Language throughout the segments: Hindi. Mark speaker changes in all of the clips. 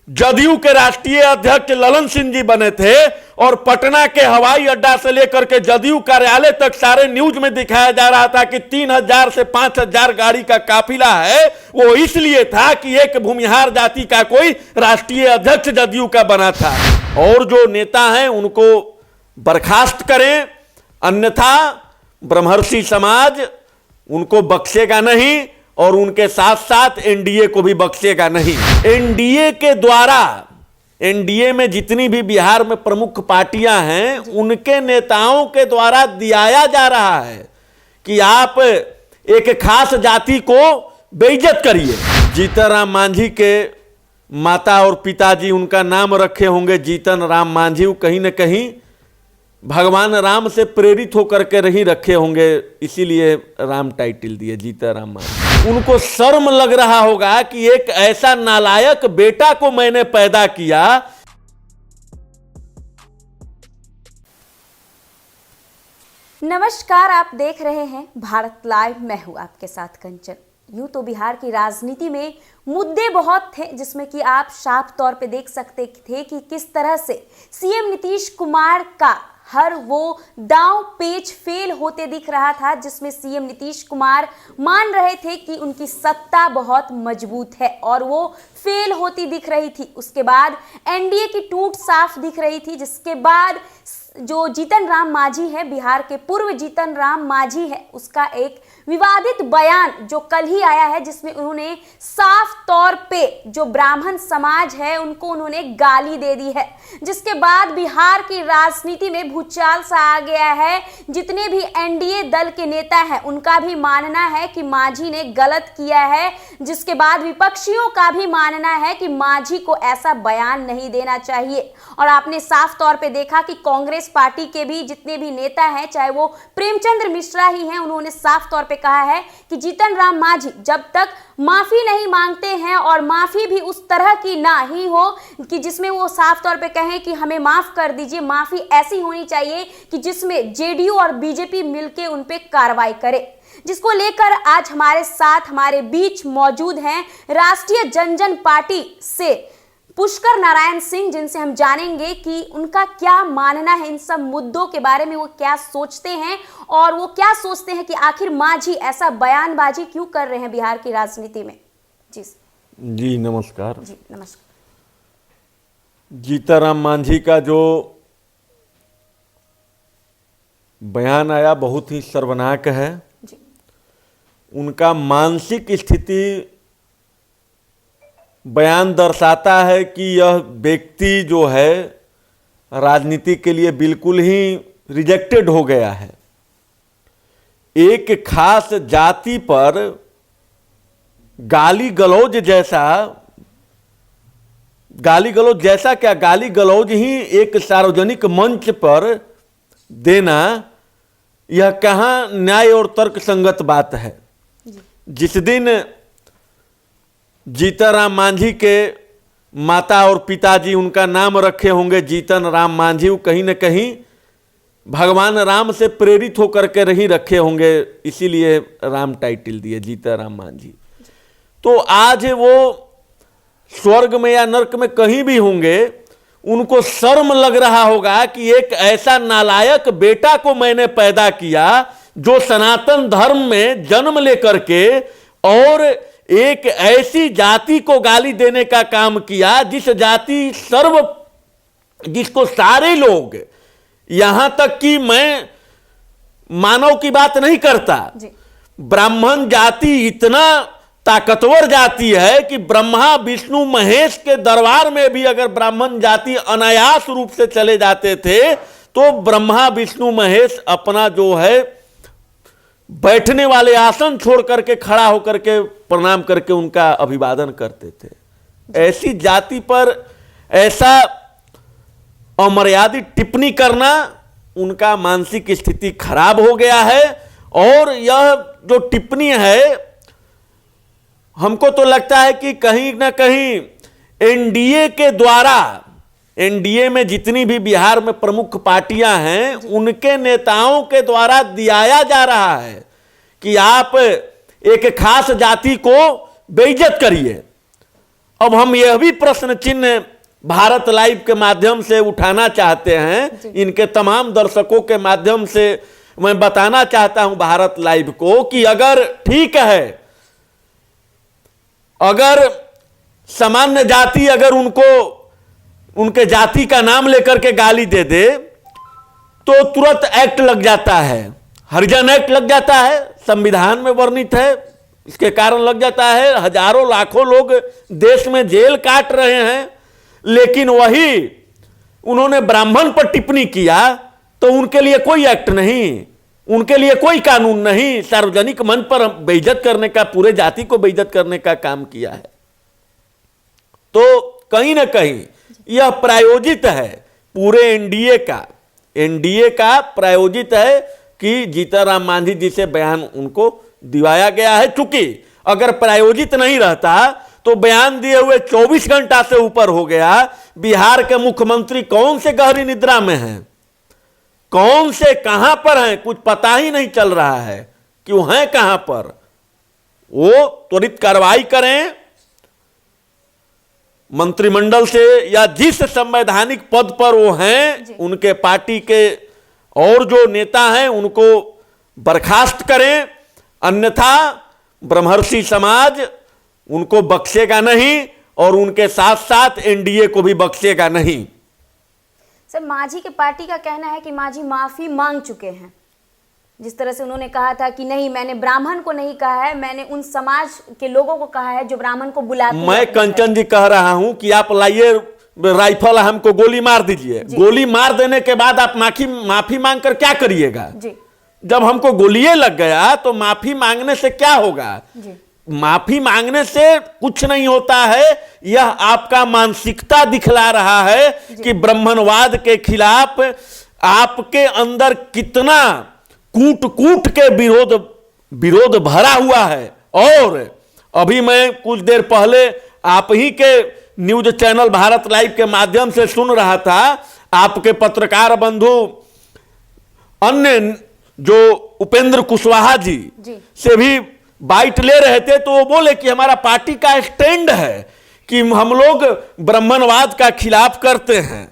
Speaker 1: जदयू के राष्ट्रीय अध्यक्ष ललन सिंह जी बने थे और पटना के हवाई अड्डा से लेकर के जदयू कार्यालय तक सारे न्यूज में दिखाया जा रहा था कि 3000 से 5000 गाड़ी का काफिला है। वो इसलिए था कि एक भूमिहार जाति का कोई राष्ट्रीय अध्यक्ष जदयू का बना था। और जो नेता हैं उनको बर्खास्त करें, अन्यथा ब्रह्मर्षि समाज उनको बख्शेगा नहीं और उनके साथ साथ एनडीए को भी बख्शेगा नहीं। एनडीए के द्वारा, एनडीए में जितनी भी बिहार में प्रमुख पार्टियां हैं उनके नेताओं के द्वारा दिखाया जा रहा है कि आप एक खास जाति को बेइज्जत करिए। जीतन राम मांझी के माता और पिताजी उनका नाम रखे होंगे जीतन राम मांझी, कहीं ना कहीं भगवान राम से प्रेरित होकर के नहीं रखे होंगे, इसीलिए राम टाइटल दिए जीतन राम मांझी। उनको शर्म लग रहा होगा कि एक ऐसा नालायक बेटा को मैंने पैदा किया।
Speaker 2: नमस्कार, आप देख रहे हैं भारत लाइव। मैं हूं आपके साथ कंचन। यूं तो बिहार की राजनीति में मुद्दे बहुत थे, जिसमें कि आप साफ तौर पे देख सकते थे कि किस तरह से सीएम नीतीश कुमार का हर वो दांव पेच फेल होते दिख रहा था, जिसमें सीएम नीतीश कुमार मान रहे थे कि उनकी सत्ता बहुत मजबूत है और वो फेल होती दिख रही थी। उसके बाद एनडीए की टूट साफ दिख रही थी, जिसके बाद जो जीतन राम मांझी है, बिहार के पूर्व जीतन राम मांझी है, उसका एक विवादित बयान जो कल ही आया है, जिसमें उन्होंने साफ तौर पे जो ब्राह्मण समाज है उनको उन्होंने गाली दे दी है, जिसके बाद बिहार की राजनीति में भूचाल सा आ गया है। जितने भी एनडीए दल के नेता हैं उनका भी मानना है कि मांझी ने गलत किया है, जिसके बाद विपक्षियों का भी मानना है कि मांझी को ऐसा बयान नहीं देना चाहिए। और आपने साफ तौर पे देखा कि कांग्रेस पार्टी के भी जितने भी नेता हैं, चाहे वो प्रेमचंद्र मिश्रा ही हैं, उन्होंने साफ तौर पे कहा है कि जीतन राम मांझी जब तक माफी नहीं मांगते हैं और माफी भी उस तरह की ना ही हो कि जिसमें वो साफ तौर पे कहें कि हमें माफ कर दीजिए, माफी ऐसी होनी चाहिए कि जिसमें जेडीयू और बीजेपी मिलकर उन पे कार्रवाई करे। जिसको लेकर आज हमारे साथ हमारे बीच मौजूद हैं राष्ट्रीय जनजन पार्टी से पुष्कर नारायण सिंह, जिनसे हम जानेंगे कि उनका क्या मानना है इन सब मुद्दों के बारे में, वो क्या सोचते हैं और वो क्या सोचते हैं कि आखिर मांझी ऐसा बयानबाजी क्यों कर रहे हैं बिहार की राजनीति में। जी
Speaker 1: नमस्कार।
Speaker 2: जी नमस्कार।
Speaker 1: जीतन राम मांझी का जो बयान आया बहुत ही शर्मनाक है।
Speaker 2: जी।
Speaker 1: उनका मानसिक स्थिति बयान दर्शाता है कि यह व्यक्ति जो है राजनीति के लिए बिल्कुल ही रिजेक्टेड हो गया है। एक खास जाति पर गाली गलौज जैसा क्या गाली गलौज ही एक सार्वजनिक मंच पर देना, यह कहाँ न्याय और तर्क संगत बात है। जिस दिन जीतन राम मांझी के माता और पिताजी उनका नाम रखे होंगे जीतन राम मांझी, कहीं ना कहीं भगवान राम से प्रेरित होकर के नहीं रखे होंगे, इसीलिए राम टाइटल दिए जीतन राम मांझी। तो आज वो स्वर्ग में या नर्क में कहीं भी होंगे, उनको शर्म लग रहा होगा कि एक ऐसा नालायक बेटा को मैंने पैदा किया जो सनातन धर्म में जन्म लेकर के और एक ऐसी जाति को गाली देने का काम किया जिसको सारे लोग, यहां तक कि मैं मानव की बात नहीं करता, ब्राह्मण जाति इतना ताकतवर जाति है कि ब्रह्मा विष्णु महेश के दरबार में भी अगर ब्राह्मण जाति अनायास रूप से चले जाते थे तो ब्रह्मा विष्णु महेश अपना जो है बैठने वाले आसन छोड़ करके खड़ा होकर के प्रणाम करके उनका अभिवादन करते थे। ऐसी जाति पर ऐसा अमर्यादित टिप्पणी करना, उनका मानसिक स्थिति खराब हो गया है। और यह जो टिप्पणी है, हमको तो लगता है कि कहीं ना कहीं एनडीए के द्वारा, एनडीए में जितनी भी बिहार में प्रमुख पार्टियां हैं उनके नेताओं के द्वारा दिखाया जा रहा है कि आप एक खास जाति को बेइज्जत करिए। अब हम यह भी प्रश्न चिन्ह भारत लाइव के माध्यम से उठाना चाहते हैं, इनके तमाम दर्शकों के माध्यम से मैं बताना चाहता हूं भारत लाइव को कि अगर ठीक है, अगर सामान्य जाति अगर उनको उनके जाति का नाम लेकर के गाली दे दे तो तुरंत एक्ट लग जाता है, हरिजन एक्ट लग जाता है, संविधान में वर्णित है, इसके कारण लग जाता है। हजारों लाखों लोग देश में जेल काट रहे हैं, लेकिन वही उन्होंने ब्राह्मण पर टिप्पणी किया तो उनके लिए कोई एक्ट नहीं, उनके लिए कोई कानून नहीं, सार्वजनिक मंच पर बेइज्जत करने का, पूरे जाति को बेइज्जत करने का काम किया है। तो कहीं ना कहीं यह प्रायोजित है, पूरे एनडीए का प्रायोजित है कि जीतनराम मांझी जी से बयान उनको दिवाया गया है। चूंकि अगर प्रायोजित नहीं रहता तो बयान दिए हुए 24 घंटा से ऊपर हो गया। बिहार के मुख्यमंत्री कौन से गहरी निद्रा में हैं, कौन से कहां पर हैं, कुछ पता ही नहीं चल रहा है कि वो हैं कहां पर। वो त्वरित कार्रवाई करें, मंत्रिमंडल से या जिस संवैधानिक पद पर वो हैं उनके पार्टी के और जो नेता हैं उनको बर्खास्त करें, अन्यथा ब्रह्मर्षि समाज उनको बख्शेगा नहीं और उनके साथ साथ एनडीए को भी बख्शेगा नहीं।
Speaker 2: सर, मांझी के पार्टी का कहना है कि मांझी माफी मांग चुके हैं। जिस तरह से उन्होंने कहा था कि नहीं, मैंने ब्राह्मण को नहीं कहा है, मैंने उन समाज के लोगों को कहा है जो ब्राह्मण को बुलाते हैं।
Speaker 1: मैं कंचन जी कह रहा हूं कि आप लाइए राइफल, हमको गोली मार दीजिए। गोली मार देने के बाद आप माफी मांग कर क्या करिएगा? जब हमको गोलियां लग गया तो माफी मांगने से क्या होगा? माफी मांगने से कुछ नहीं होता है। यह आपका मानसिकता दिखला रहा है कि ब्राह्मणवाद के खिलाफ आपके अंदर कितना कूट कूट के विरोध भरा हुआ है। और अभी मैं कुछ देर पहले आप ही के न्यूज चैनल भारत लाइव के माध्यम से सुन रहा था, आपके पत्रकार बंधु अन्य जो उपेंद्र कुशवाहा जी से भी बाइट ले रहे थे, तो वो बोले कि हमारा पार्टी का स्टैंड है कि हम लोग ब्राह्मणवाद का खिलाफ करते हैं,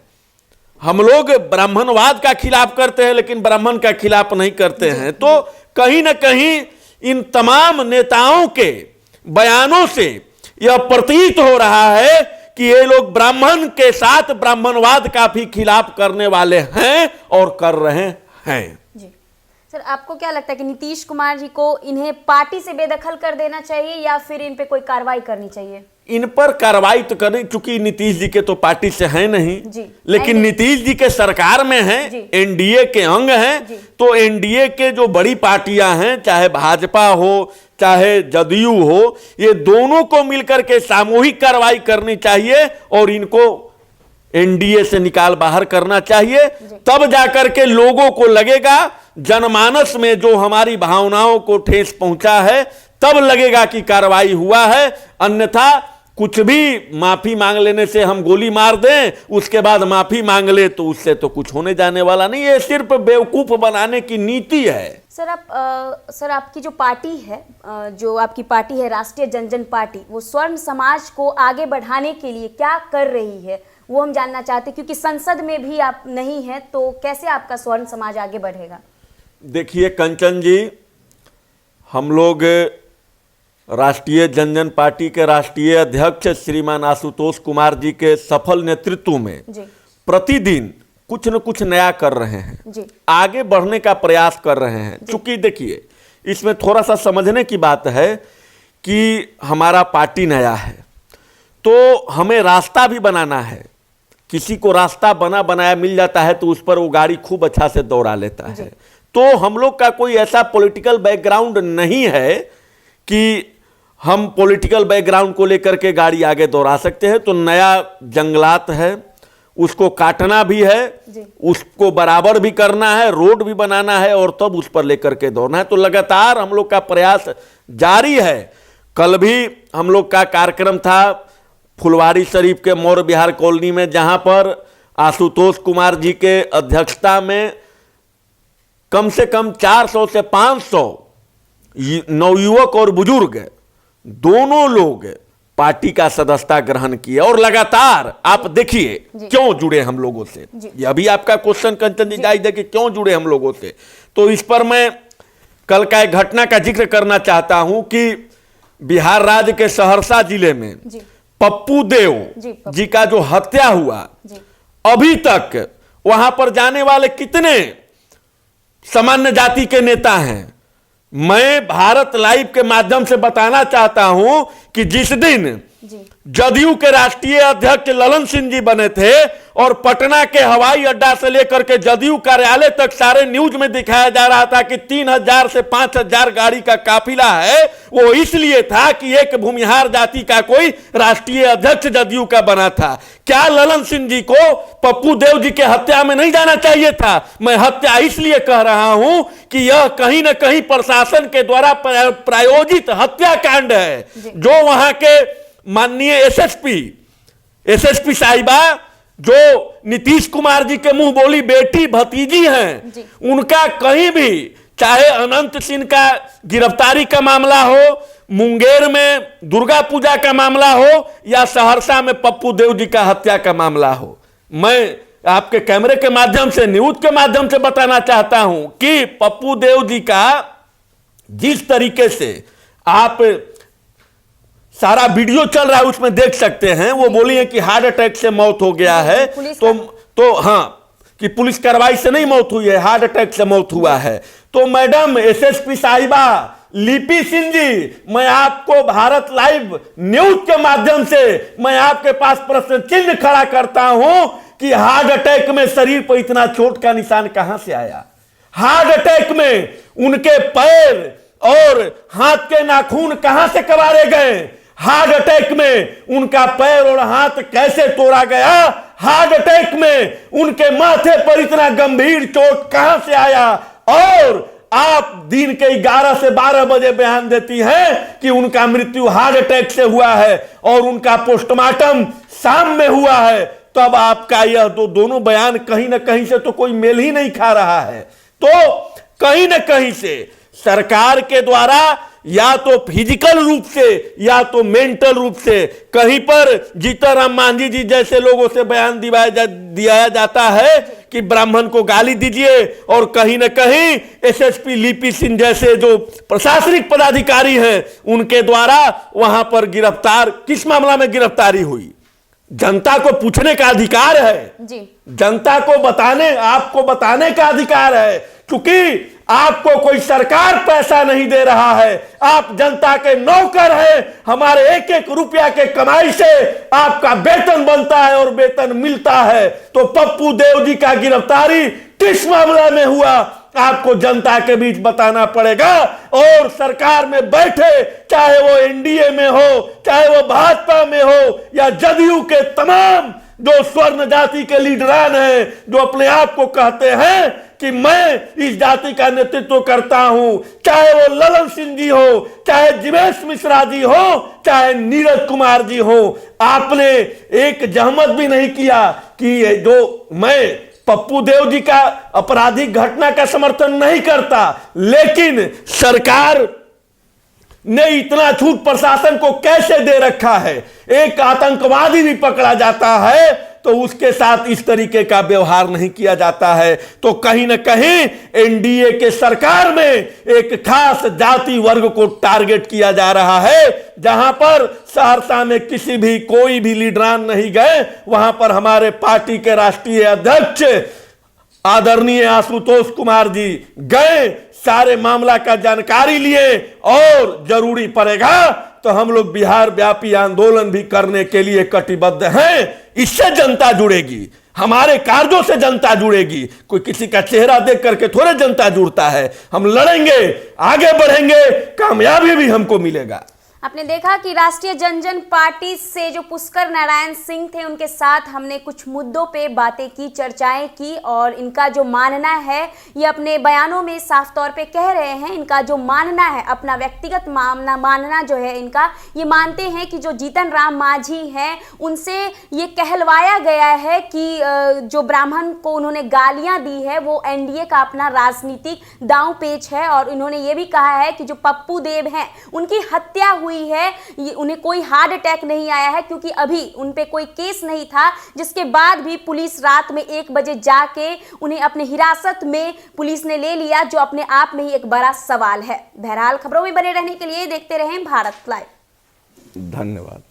Speaker 1: हम लोग ब्राह्मणवाद का खिलाफ करते हैं लेकिन ब्राह्मण का खिलाफ नहीं करते हैं। तो कहीं ना कहीं इन तमाम नेताओं के बयानों से यह प्रतीत हो रहा है कि ये लोग ब्राह्मण के साथ ब्राह्मणवाद का भी खिलाफ करने वाले हैं और कर रहे हैं।
Speaker 2: जी सर, आपको क्या लगता है कि नीतीश कुमार जी को इन्हें पार्टी से बेदखल कर देना चाहिए या फिर इन पे कोई कार्रवाई करनी चाहिए? इन
Speaker 1: पर कार्रवाई तो करें, चूंकि नीतीश जी के तो पार्टी से हैं नहीं, लेकिन नीतीश जी के सरकार में हैं, एनडीए के अंग हैं, तो एनडीए के जो बड़ी पार्टियां हैं, चाहे भाजपा हो चाहे जदयू हो, ये दोनों को मिलकर के सामूहिक कार्रवाई करनी चाहिए और इनको एनडीए से निकाल बाहर करना चाहिए। तब जाकर के लोगों को लगेगा, जनमानस में जो हमारी भावनाओं को ठेस पहुंचा है, तब लगेगा कि कार्रवाई हुआ है। अन्यथा कुछ भी माफी मांग लेने से हम गोली मार दें, उसके बाद माफी मांग ले, तो उससे तो कुछ होने जाने वाला नहीं। ये सिर्फ बेवकूफ बनाने की नीति है।
Speaker 2: सर, आपकी जो पार्टी है, जो आपकी पार्टी है राष्ट्रीय जनजन पार्टी, वो स्वर्ण समाज को आगे बढ़ाने के लिए क्या कर रही है, वो हम जानना चाहते हैं, क्योंकि संसद में भी आप नहीं हैं, तो कैसे आपका स्वर्ण समाज आगे बढ़ेगा?
Speaker 1: देखिए कंचन जी, हम लोग राष्ट्रीय जनजन पार्टी के राष्ट्रीय अध्यक्ष श्रीमान आशुतोष कुमार जी के सफल नेतृत्व में प्रतिदिन कुछ न कुछ नया कर रहे हैं, आगे बढ़ने का प्रयास कर रहे हैं। चूंकि देखिए, इसमें थोड़ा सा समझने की बात है कि हमारा पार्टी नया है, तो हमें रास्ता भी बनाना है। किसी को रास्ता बना बनाया मिल जाता है तो उस पर वो गाड़ी खूब अच्छा से दौड़ा लेता है। तो हम लोग का कोई ऐसा पॉलिटिकल बैकग्राउंड नहीं है कि हम पॉलिटिकल बैकग्राउंड को लेकर के गाड़ी आगे दौड़ा सकते हैं। तो नया जंगलात है, उसको काटना भी है, उसको बराबर भी करना है, रोड भी बनाना है और तब उस पर लेकर के दौड़ना है। तो लगातार हम लोग का प्रयास जारी है। कल भी हम लोग का कार्यक्रम था फुलवारी शरीफ के मौर्य विहार कॉलोनी में, जहां पर आशुतोष कुमार जी के अध्यक्षता में कम से कम 400 से 500 नवयुवक और बुजुर्ग दोनों लोग पार्टी का सदस्यता ग्रहण किया और लगातार आप देखिए क्यों जुड़े हम लोगों से। ये अभी आपका क्वेश्चन कंचन जी जायज है कि क्यों जुड़े हम लोगों से, तो इस पर मैं कल का एक घटना का जिक्र करना चाहता हूं कि बिहार राज्य के सहरसा जिले में पप्पू देव जी का जो हत्या हुआ, अभी तक वहां पर जाने वाले कितने सामान्य जाति के नेता हैं। मैं भारत लाइव के माध्यम से बताना चाहता हूं कि जिस दिन जदयू के राष्ट्रीय अध्यक्ष ललन सिंह जी बने थे और पटना के हवाई अड्डा से लेकर के जदयू कार्यालय तक सारे न्यूज में दिखाया जा रहा था कि 3000 से 5000 गाड़ी का काफिला है, वो इसलिए था कि एक भूमिहार जाति का कोई राष्ट्रीय अध्यक्ष जदयू का बना था। क्या ललन सिंह जी को पप्पू देव जी के हत्या में नहीं जाना चाहिए था? मैं हत्या इसलिए कह रहा हूं कि यह कहीं ना कहीं प्रशासन के द्वारा प्रायोजित हत्याकांड है, जो वहां के माननीय एसएसपी साहिबा जो नीतीश कुमार जी के मुंह बोली बेटी भतीजी हैं, उनका कहीं भी चाहे अनंत सिंह का गिरफ्तारी का मामला हो, मुंगेर में दुर्गा पूजा का मामला हो, या सहरसा में पप्पू देव जी का हत्या का मामला हो, मैं आपके कैमरे के माध्यम से न्यूज के माध्यम से बताना चाहता हूं कि पप्पू देव जी का जिस तरीके से आप सारा वीडियो चल रहा है उसमें देख सकते हैं, वो बोली है कि हार्ट अटैक से मौत हो गया है, तो हाँ कि पुलिस कार्रवाई से नहीं मौत हुई है, हार्ट अटैक से मौत हुआ है। तो मैडम एसएसपी साहिबा लिपि सिंह जी, मैं आपको भारत लाइव न्यूज के माध्यम से मैं आपके पास प्रश्न चिन्ह खड़ा करता हूं कि हार्ट अटैक में शरीर पर इतना चोट का निशान कहां से आया? हार्ट अटैक में उनके पैर और हाथ के नाखून कहां से कबारे गए? हार्ट अटैक में उनका पैर और हाथ कैसे तोड़ा गया? हार्ट अटैक में उनके माथे पर इतना गंभीर चोट कहां से आया? और आप दिन के 11 से 12 बजे बयान देती हैं कि उनका मृत्यु हार्ट अटैक से हुआ है और उनका पोस्टमार्टम शाम में हुआ है। तब आपका यह दोनों बयान कहीं ना कहीं से तो कोई मेल ही नहीं खा रहा है। तो कहीं ना कहीं से सरकार के द्वारा या तो फिजिकल रूप से या तो मेंटल रूप से कहीं पर जीतनराम मांझी जी जैसे लोगों से बयान दिया जाता है कि ब्राह्मण को गाली दीजिए, और कहीं ना कहीं एसएसपी लिपि सिंह जैसे जो प्रशासनिक पदाधिकारी हैं उनके द्वारा वहां पर गिरफ्तार, किस मामला में गिरफ्तारी हुई? जनता को पूछने का अधिकार है जी। जनता को आपको बताने का अधिकार है, क्योंकि आपको कोई सरकार पैसा नहीं दे रहा है, आप जनता के नौकर हैं। हमारे एक एक रुपया के कमाई से आपका वेतन बनता है और वेतन मिलता है। तो पप्पू देव जी का गिरफ्तारी किस मामला में हुआ आपको जनता के बीच बताना पड़ेगा। और सरकार में बैठे, चाहे वो एनडीए में हो, चाहे वो भाजपा में हो, या जदयू के तमाम जो स्वर्ण जाति के लीडरान हैं, जो अपने आप को कहते हैं कि मैं इस जाति का नेतृत्व करता हूं, चाहे वो ललन सिंह जी हो, चाहे जिवेश मिश्रा जी हो, चाहे नीरज कुमार जी हो, आपने एक जहमत भी नहीं किया कि जो मैं पप्पू देव जी का आपराधिक घटना का समर्थन नहीं करता, लेकिन सरकार ने इतना छूट प्रशासन को कैसे दे रखा है? एक आतंकवादी भी पकड़ा जाता है तो उसके साथ इस तरीके का व्यवहार नहीं किया जाता है। तो कहीं ना कहीं एनडीए के सरकार में एक खास जाति वर्ग को टारगेट किया जा रहा है। जहां पर सहरसा में कोई भी लीडरान नहीं गए, वहां पर हमारे पार्टी के राष्ट्रीय अध्यक्ष आदरणीय आशुतोष कुमार जी गए, सारे मामला का जानकारी लिए, और जरूरी पड़ेगा तो हम लोग बिहार व्यापी आंदोलन भी करने के लिए कटिबद्ध हैं। इससे जनता जुड़ेगी, हमारे कार्यों से जनता जुड़ेगी। कोई किसी का चेहरा देख करके थोड़े जनता जुड़ता है। हम लड़ेंगे, आगे बढ़ेंगे, कामयाबी भी हमको मिलेगा।
Speaker 2: आपने देखा कि राष्ट्रीय जनजन पार्टी से जो पुष्कर नारायण सिंह थे, उनके साथ हमने कुछ मुद्दों पे बातें की, चर्चाएं की, और इनका जो मानना है ये अपने बयानों में साफ तौर पे कह रहे हैं। इनका जो मानना है, अपना व्यक्तिगत मानना जो है इनका, ये मानते हैं कि जो जीतनराम मांझी हैं उनसे ये कहलवाया गया है कि जो ब्राह्मण को उन्होंने गालियां दी है वो एनडीए का अपना राजनीतिक दांव पेच है। और इन्होंने ये भी कहा है कि जो पप्पू देव हैं उनकी हत्या हुई हुई है, उन्हें कोई हार्ट अटैक नहीं आया है, क्योंकि अभी उन पे कोई केस नहीं था, जिसके बाद भी पुलिस रात में 1 बजे जाके उन्हें अपने हिरासत में पुलिस ने ले लिया, जो अपने आप में ही एक बड़ा सवाल है। बहरहाल खबरों में बने रहने के लिए देखते रहें भारत लाइव।
Speaker 1: धन्यवाद।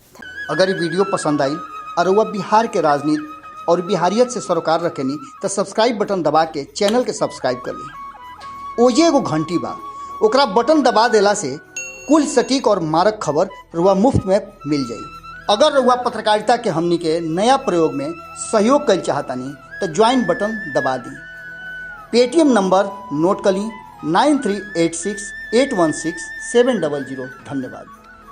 Speaker 3: अगर ये वीडियो पसंद आई और वह बिहार के राजनीति और बिहारियत से सरोकार रखेनी तो सब्सक्राइब बटन दबा के चैनल के सब्सक्राइब कर ली। ओजे एगो घंटी बा, ओकरा बटन दबा देला से कुल सटीक और मारक खबर रुआ मुफ्त में मिल जाई। अगर रुआ पत्रकारिता के हमनी के नया प्रयोग में सहयोग कर चाहतानी तो ज्वाइन बटन दबा दी। पेटीएम नंबर नोट कर ली 9386816700। धन्यवाद।